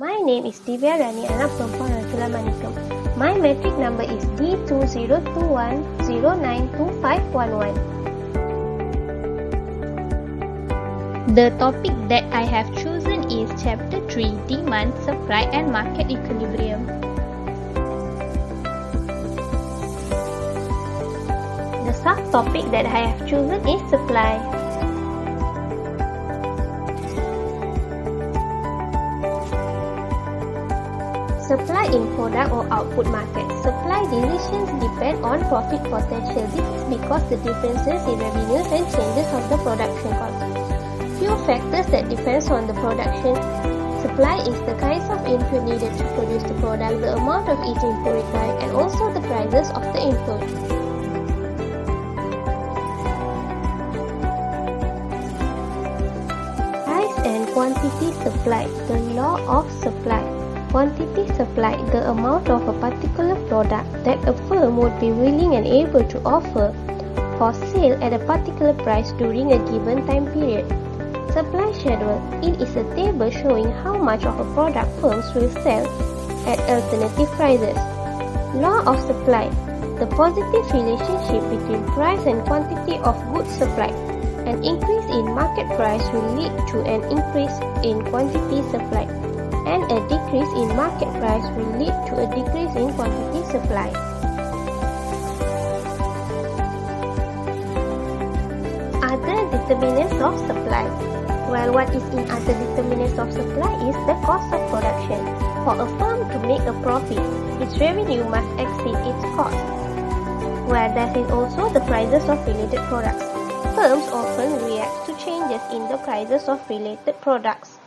My name is Divyaa Rani, anak perempuan RAJULA MANICKAM. My matric number is D2021092511. The topic that I have chosen is Chapter 3, Demand, Supply and Market Equilibrium. The subtopic that I have chosen is Supply. Supply in product or output market. Supply decisions depend on profit potential. This is because the differences in revenues and changes of the production cost. Few factors that depends on the production. Supply is the kinds of input needed to produce the product, the amount of each input required, and also the prices of the input. Price and quantity supply. The law of supply. Quantity supply, the amount of a particular product that a firm would be willing and able to offer for sale at a particular price during a given time period. Supply schedule, it is a table showing how much of a product firms will sell at alternative prices. Law of supply, the positive relationship between price and quantity of goods supplied. An increase in market price will lead to an increase in quantity supplied, and a decrease in market price will lead to a decrease in quantity supply. Other determinants of supply. Well, what is in other determinants of supply is the cost of production. For a firm to make a profit, its revenue must exceed its cost. Well, that is also the prices of related products. Firms often react to changes in the prices of related products.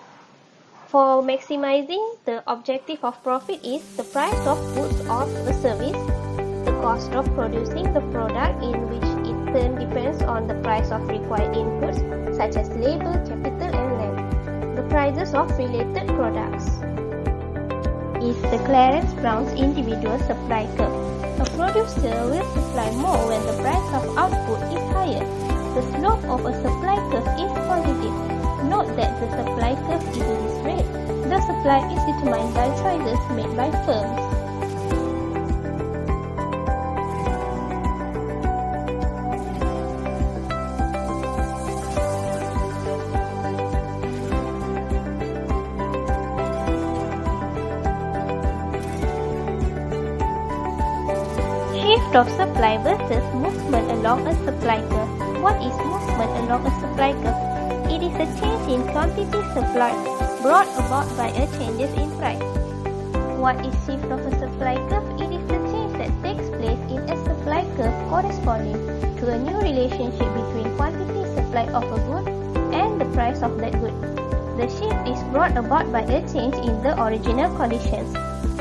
For maximizing the objective of profit is the price of goods or the service, the cost of producing the product, in which it turn depends on the price of required inputs such as labor, capital and land. The prices of related products is the Clarence-Brown's individual supply curve. A producer will supply more when the price of output is higher. The slope of a supply curve is positive. Note that the supply curve is in this rate. The supply is determined by choices made by firms. Shift of supply versus movement along a supply curve. What is movement along a supply curve? It is a change in quantity supplied brought about by a changes in price. What is shift of a supply curve? It is the change that takes place in a supply curve corresponding to a new relationship between quantity supplied of a good and the price of that good. The shift is brought about by a change in the original conditions.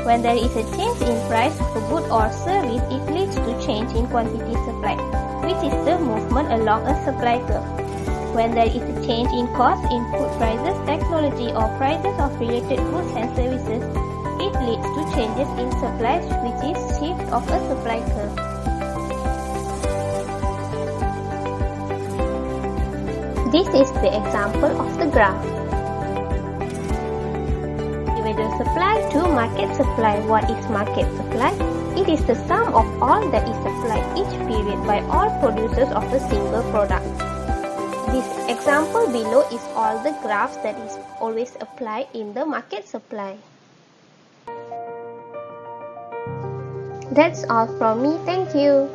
When there is a change in price of a good or service, it leads to change in quantity supplied, which is the movement along a supply curve. When there is a change in cost, input prices, technology or prices of related goods and services, it leads to changes in supplies, which is shift of a supply curve. This is the example of the graph. Individual supply to market supply. What is market supply? It is the sum of all that is supplied each period by all producers of a single product. This example below is all the graphs that is always applied in the market supply. That's all from me. Thank you.